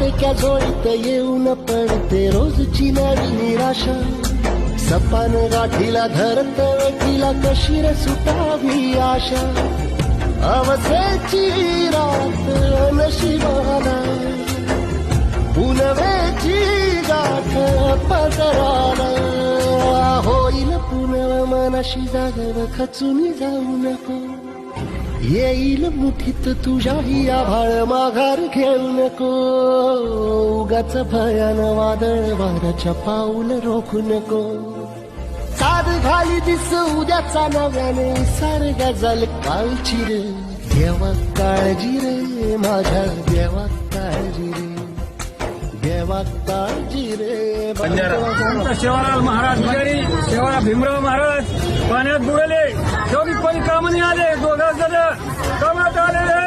फाटक्या जोडीत येऊन पडते रोजची नवी निराशा. सपान गाठीला धरत वेठीला कशी रे सुटावी आशा. अवसेची रात नशिबाला पुनवेची गाठ पदराला. होईल पुनव मनाशी जागव खचून जाऊ नको. येईल मुठीत तुझ्याही आभाळ माघार घेऊ नको. उगाच भयान वादळ वाऱ्याच्या पाऊल रोखू नको. साध घाली दिस उद्याचा नव्याने सारख्या गजल कालची रे. देवा काळजी रे माझ्या देवा काळजी रे. देवा काळजी रे. शिवराज महाराज पुजारी शिवराज भीमराव महाराज पाण्यात बुडले. शेवटी कोणी कामाने आले. दोघं जण कामात आले.